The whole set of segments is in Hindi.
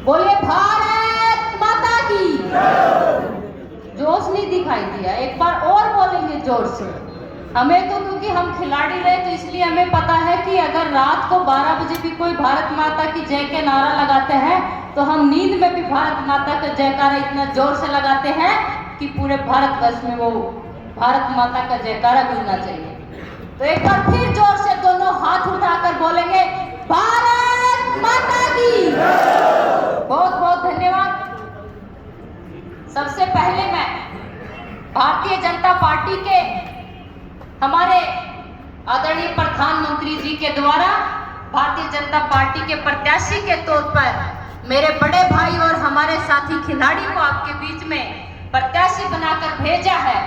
बोलिए भारत माता की। जोश नहीं दिखाई दिया, एक बार और बोलेंगे जोर से। हमें तो क्योंकि हम खिलाड़ी रहे तो इसलिए हमें पता है कि अगर रात को 12 बजे भी कोई भारत माता की जय के नारा लगाते हैं तो हम नींद में भी भारत माता का जयकारा इतना जोर से लगाते हैं कि पूरे भारतवर्ष में वो भारत माता का जयकारा गूंजना चाहिए। तो एक बार फिर जोर से दोनों हाथ उठाकर बोलेंगे भारत माता की। बहुत बहुत धन्यवाद। सबसे पहले मैं भारतीय जनता पार्टी के हमारे आदरणीय प्रधानमंत्री जी के द्वारा भारतीय जनता पार्टी के प्रत्याशी के तौर पर मेरे बड़े भाई और हमारे साथी खिलाड़ी को आपके बीच में प्रत्याशी बनाकर भेजा है।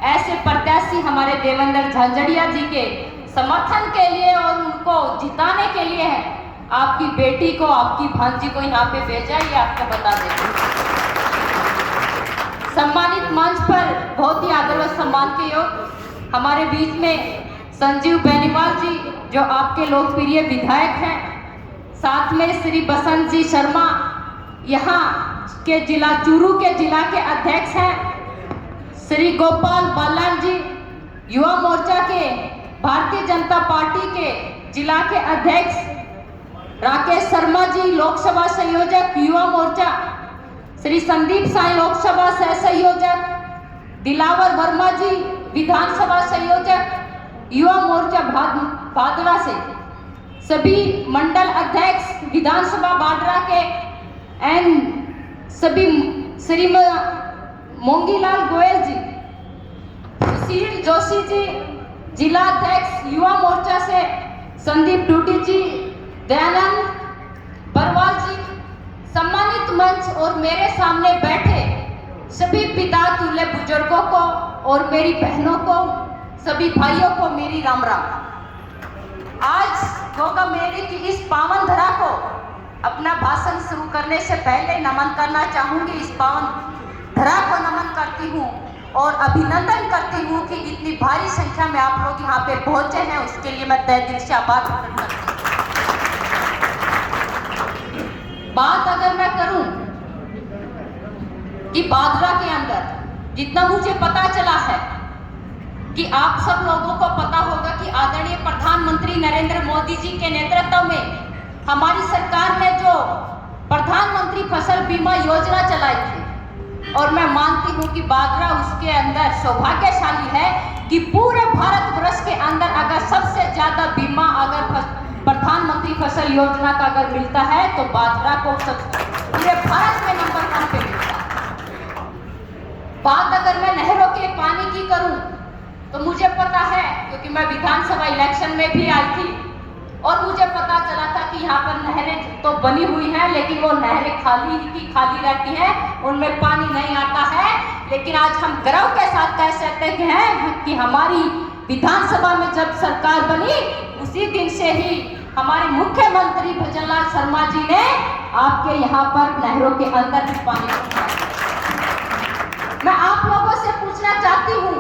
ऐसे प्रत्याशी हमारे देवेंद्र झांझड़िया जी के समर्थन के लिए और उनको जिताने के लिए है। आपकी बेटी को, आपकी भांजी को यहाँ पे भेजा, ये आपको बता दें। सम्मानित मंच पर बहुत ही आदर व सम्मान के योग हमारे बीच में संजीव बेनीवाल जी जो आपके लोकप्रिय विधायक हैं, साथ में श्री बसंत जी शर्मा यहाँ के जिला चूरू के जिला के अध्यक्ष हैं, श्री गोपाल बालन जी युवा मोर्चा के भारतीय जनता पार्टी के जिला के अध्यक्ष, राकेश शर्मा जी लोकसभा संयोजक युवा मोर्चा, श्री संदीप साई लोकसभा सह संयोजक, दिलावर वर्मा जी विधानसभा संयोजक युवा मोर्चा भादरा से, सभी मंडल अध्यक्ष विधानसभा भादरा के एंड सभी श्री मोंगीलाल गोयल जी, सुशील जोशी जी जिला अध्यक्ष युवा मोर्चा से, संदीप डूडी जी, दयानंद बरवाल जी, सम्मानित मंच और मेरे सामने बैठे सभी पिता तुल्य बुजुर्गों को और मेरी बहनों को, सभी भाइयों को मेरी राम राम। आज गोगा मेले की इस पावन धरा को अपना भाषण शुरू करने से पहले नमन करना चाहूंगी। इस पावन धरा को नमन करती हूँ और अभिनंदन करती हूँ कि इतनी भारी संख्या में आप लोग यहाँ पे पहुंचे हैं, उसके लिए मैं तहे दिल से आभार प्रकट करती हूँ। बात अगर मैं करूं कि भादरा के अंदर जितना मुझे पता चला है कि आप सब लोगों को पता होगा कि आदरणीय प्रधानमंत्री नरेंद्र मोदी जी के नेतृत्व में हमारी सरकार ने जो प्रधानमंत्री फसल बीमा योजना चलाई थी, और मैं मानती हूं कि भादरा उसके अंदर सौभाग्यशाली है कि पूरे भारतवर्ष के अंदर अगर सबसे ज्यादा बीमा अगर प्रधानमंत्री फसल योजना का अगर मिलता है तो भादरा को पूरे भारत में नंबर 1 पे मिलता है। बात अगर मैं नहरों के पानी की करूं तो मुझे पता है, क्योंकि मैं विधानसभा इलेक्शन में भी आई थी और मुझे पता चला था कि यहाँ पर नहरें तो बनी हुई हैं लेकिन वो नहरें खाली की खाली रहती हैं, उनमें पानी नहीं आता है। लेकिन आज हम गर्व के साथ कह सकते हैं कि हमारी विधानसभा में जब सरकार बनी उसी दिन से ही हमारे मुख्यमंत्री भजनलाल शर्मा जी ने आपके यहाँ पर नहरों के अंदर भी पानी पहुंचाया। मैं आप लोगों से पूछना चाहती हूँ,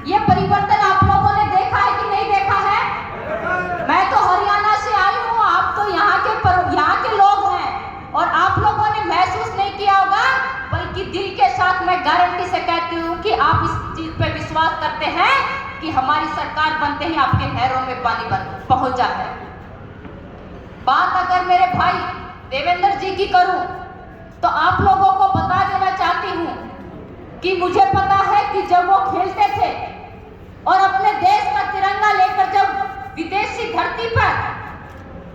ये परिवर्तन आप लोगों ने देखा है कि नहीं देखा है? मैं तो हरियाणा से आई हूँ, आप तो यहाँ के लोग हैं और आप लोगों ने महसूस नहीं किया होगा, बल्कि दिल के साथ मैं गारंटी से कहती हूँ कि आप इस चीज पे विश्वास करते हैं कि हमारी सरकार बनते ही आपके नहरों में पानी पहुंचा है। बात अगर मेरे भाई देवेंद्र जी की करूं तो आप लोगों को बता देना चाहती हूं कि मुझे पता है कि जब वो खेलते थे और अपने देश का तिरंगा लेकर जब विदेशी धरती पर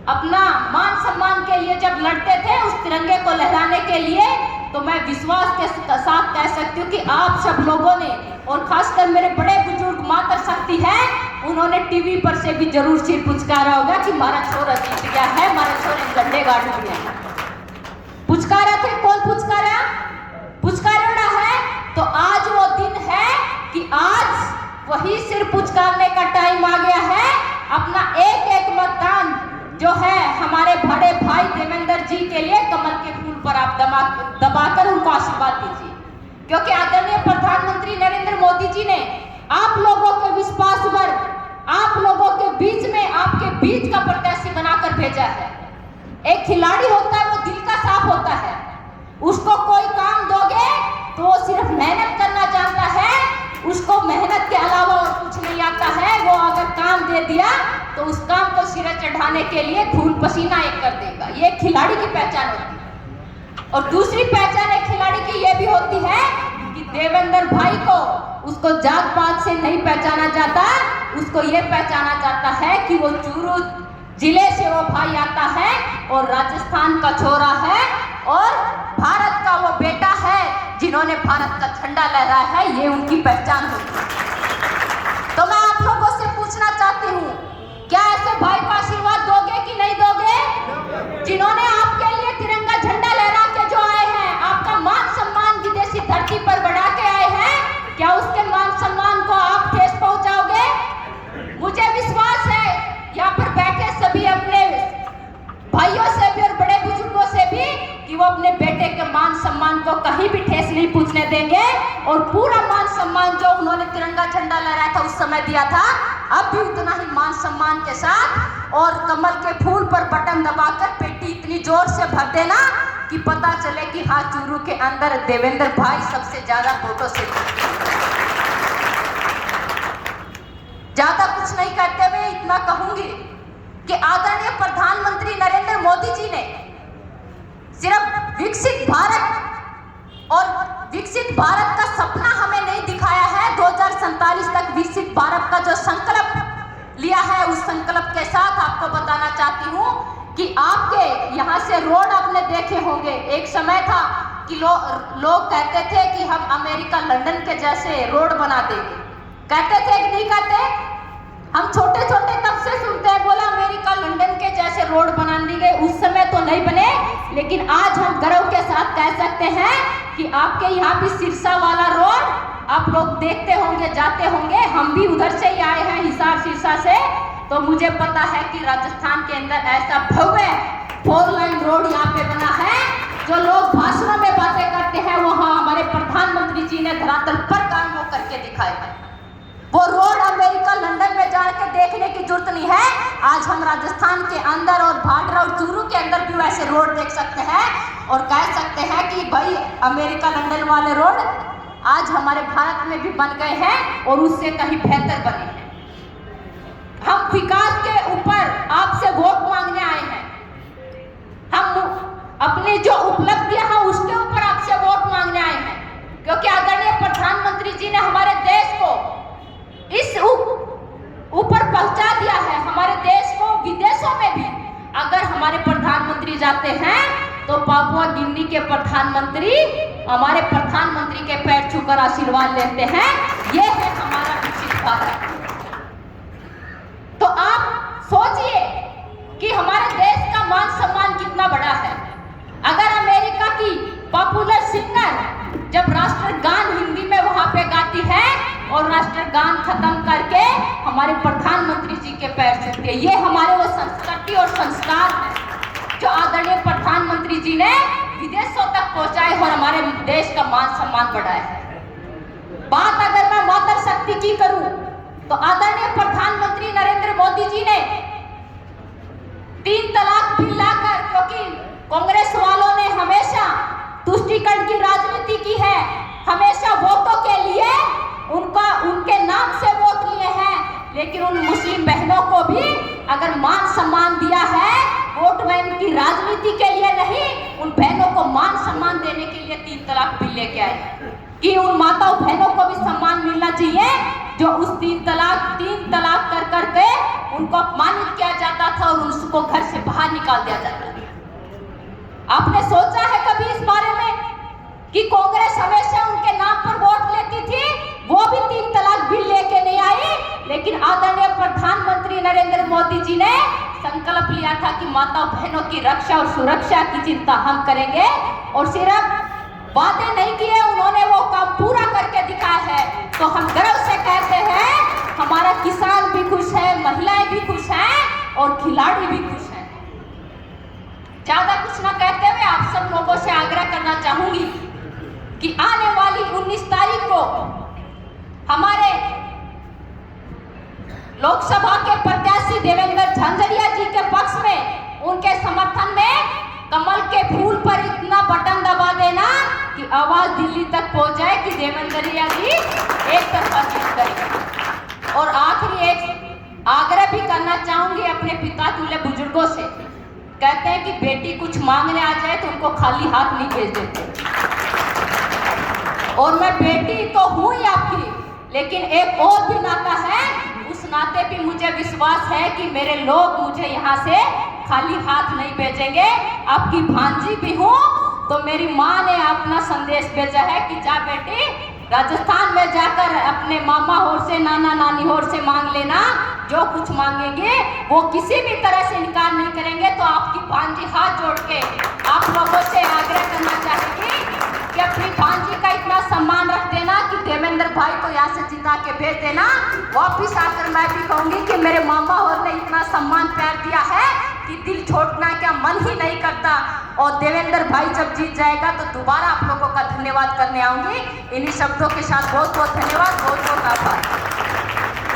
अपना मान सम्मान के लिए जब लड़ते थे उस तिरंगे को लहराने के लिए, तो मैं विश्वास के साथ कह सकती हूँ कि आप सब लोगों ने और खासकर मेरे बड़े बुजुर्ग मातृशक्ति हैं, उन्होंने टीवी पर से भी जरूर सिर पुचकारा होगा कि हमारा छोरा जीत गया है, हमारे छोरे झंडे गाड़ दिए हैं। पुचकारा थे, कौन पुचकारा? पुचकारा है। तो आज वो दिन है कि आज वही सिर पुचकारने का टाइम आ गया है। अपना एक एक मतदान जो है हमारे बड़े भाई देवेंद्र जी के लिए कमल के फूल पर आप दबाकर उनको आशीर्वाद दीजिए, क्योंकि आदरणीय प्रधानमंत्री नरेंद्र मोदी जी ने आप लोगों के विश्वास पर, आप लोगों के बीच में, आपके बीच का प्रत्याशी बनाकर भेजा है। एक खिलाड़ी होता है वो दिल का साफ होता है, उसको कोई काम दोगे तो वो सिर्फ मेहनत करना जानता है, उसको मेहनत के अलावा और कुछ नहीं आता है। वो अगर काम दे दिया तो उस काम को सिरे चढ़ाने के लिए खून पसीना एक कर देगा। ये खिलाड़ी की पहचान होती है। और दूसरी पहचान एक खिलाड़ी की ये भी होती है कि देवेंद्र भाई को उसको जात पात से नहीं पहचाना जाता, उसको ये पहचाना जाता है कि वो चूरू जिले से वो भाई आता है और राजस्थान का छोरा है और भारत का वो बेटा है जिन्होंने भारत का झंडा लहराया है। ये उनकी पहचान होती है। तो मैं आप लोगों से पूछना चाहती हूँ, क्या ऐसे भाई को आशीर्वाद दोगे कि नहीं दोगे? जिन्होंने आपके लिए तिरंगा झंडा लहरा के जो आए हैं, आपका मान सम्मान विदेशी धरती पर बढ़ा के आए हैं, क्या उसके मान सम्मान को आप ठेस पहुंचाओगे? मुझे विश्वास है यहाँ पर बैठे सभी अपने भाइयों से भी और बड़े बुजुर्गों से भी कि वो अपने बेटे के मान सम्मान को कहीं भी ठेस नहीं पहुंचने देंगे और पूरा मान सम्मान जो उन्होंने तिरंगा झंडा लहराया था उस समय दिया था, अब भी उतना ही मान सम्मान के साथ और कमल के फूल पर बटन दबाकर पेटी इतनी जोर से भर देना कि पता चले कि हाँ, चूरू के अंदर देवेंद्र भाई सबसे ज्यादा वोटों से। ज्यादा कुछ नहीं कहते हुए इतना कहूंगी कि आदरणीय प्रधानमंत्री नरेंद्र मोदी जी ने सिर्फ विकसित भारत और विकसित भारत का सपना हमें नहीं दिखाया है, 2047 तक विकसित भारत का जो संकल्प लिया है, उस संकल्प के साथ आपको बताना चाहती हूँ कि आपके यहाँ से रोड आपने देखे होंगे। एक समय था कि लोग कहते थे कि हम अमेरिका लंदन के जैसे रोड बना देंगे। कहते थे कि नहीं कहते? हम छोटे छोटे तब से सुनते हैं, बोला अमेरिका लंदन के जैसे रोड बना दी गई। उस समय तो नहीं बने, लेकिन आज हम गर्व के साथ कह सकते हैं कि आपके यहाँ भी सिरसा वाला रोड आप लोग देखते होंगे, जाते होंगे। हम भी उधर से ही आए हैं, हिसार सिरसा से, तो मुझे पता है कि राजस्थान के अंदर ऐसा भव्य 4 लाइन रोड यहाँ पे बना है। जो लोग भाषणों में बातें करते हैं, वहाँ हमारे प्रधानमंत्री जी ने धरातल पर काम वो करके दिखाए हैं। वो रोड अमेरिका लंदन में जाकर देखने की जरूरत नहीं है। आज हम राजस्थान के अंदर और भाडरा और चूरू के अंदर भी वैसे रोड देख सकते हैं और कह सकते हैं कि भाई अमेरिका लंदन वाले रोड आज हमारे भारत में भी बन गए हैं और उससे कहीं बेहतर बने हैं। हम विकास के ऊपर आपसे वोट मांगने आए हैं। हम अपनी जो उपलब्धियां हैं उसके ऊपर आपसे वोट मांगने आए हैं, क्योंकि आदरणीय प्रधानमंत्री जी ने हमारे देश को इस ऊपर पहुंचा दिया है। हमारे देश को विदेशों में भी अगर हमारे प्रधानमंत्री जाते हैं तो पापुआ गिनी के प्रधानमंत्री हमारे प्रधानमंत्री के पैर छूकर आशीर्वाद लेते हैं। ये है हमारा विकसित भारत। तो आप सोचिए कि हमारे देश का मान सम्मान कितना बड़ा है। अगर अमेरिका की पॉपुलर सिंगर जब राष्ट्रगान हिंदी में वहां पे गाती है और राष्ट्रगान खत्म करके हमारे प्रधानमंत्री जी के पैर छूती है, ये हमारे वो संस्कृति और संस्कार है जो आदरणीय प्रधानमंत्री जी ने विदेशों तक पहुंचाए और हमारे देश का मान सम्मान बढ़ाया है। बात अगर मैं मातृ शक्ति की करूं तो आदरणीय प्रधानमंत्री नरेंद्र मोदी जी ने 3 तलाक बिल लाकर, क्योंकि कांग्रेस वालों ने हमेशा तुष्टीकरण की राजनीति की है, हमेशा वोटों के लिए उनके नाम से वोट लिए हैं, लेकिन उन मुस्लिम बहनों को भी अगर मान सम्मान दिया है, वोट बैंक की राजनीति के लिए नहीं, उन बहनों को मान सम्मान देने के लिए 3 तलाक बिल लेके आए कि उन माताओं बहनों को भी सम्मान मिलना चाहिए जो उस 3 तलाक कर करके उनको अपमानित किया जाता था और उसको घर से बाहर निकाल दिया जाता था। आपने सोचा है कभी इस बारे में कि कांग्रेस हमेशा उनके नाम पर वोट लेती थी? वो भी 3 तलाक बिल लेके नहीं आई, लेकिन आदरणीय प्रधानमंत्री नरेंद्र मोदी जी ने संकल्प लिया था कि माताओं बहनों की रक्षा और सुरक्षा की चिंता हम करेंगे, और सिर्फ बातें नहीं किए, उन्होंने वो काम पूरा करके दिखाया है। तो हम गर्व से कहते हैं हमारा किसान भी खुश है, महिलाएं भी खुश हैं और खिलाड़ी भी खुश हैं। ज्यादा कुछ ना कहते हुए आप सब लोगों से आग्रह करना चाहूंगी कि आने वाली 19 तारीख को हमारे लोकसभा के प्रत्याशी देवेंद्र झांझरिया जी के पक्ष में, उनके समर्थन में कमल के फूल पर इतना बटन दबा देना देवेंद्रिया जी एक तरफा जीत गए। और आखिरी एक आग्रह भी करना चाहूंगी अपने पिता तुल्य बुजुर्गों से। कहते हैं कि बेटी कुछ मांगने आ जाए तो उनको खाली हाथ नहीं भेज देते, और मैं बेटी तो हूं ही आपकी, लेकिन एक और भी नाता है, उस नाते भी मुझे विश्वास है कि मेरे लोग मुझे यहाँ से खाली हाथ नहीं भेजेंगे। आपकी भांजी भी हूँ, तो मेरी माँ ने अपना संदेश भेजा है कि जा बेटी राजस्थान में जाकर अपने मामा और से नाना नानी और से मांग लेना, जो कुछ मांगेंगे वो किसी भी तरह से इनकार नहीं करेंगे। तो आपकी भांजी हाथ जोड़ के आप लोगों से आग्रह करना चाहेगी कि अपनी भांजी का इतना सम्मान रख देना कि देवेंद्र भाई को यहाँ से जिता के भेज देना। वापिस आकर मैं भी कहूंगी कि मेरे मामा और ने इतना सम्मान प्यार दिया है कि दिल छोड़ना क्या मन ही नहीं करता। और देवेंद्र भाई जब जीत जाएगा तो दोबारा आप लोगों का धन्यवाद करने आऊंगी। इन्हीं शब्दों के साथ बहुत बहुत धन्यवाद, बहुत बहुत आभार।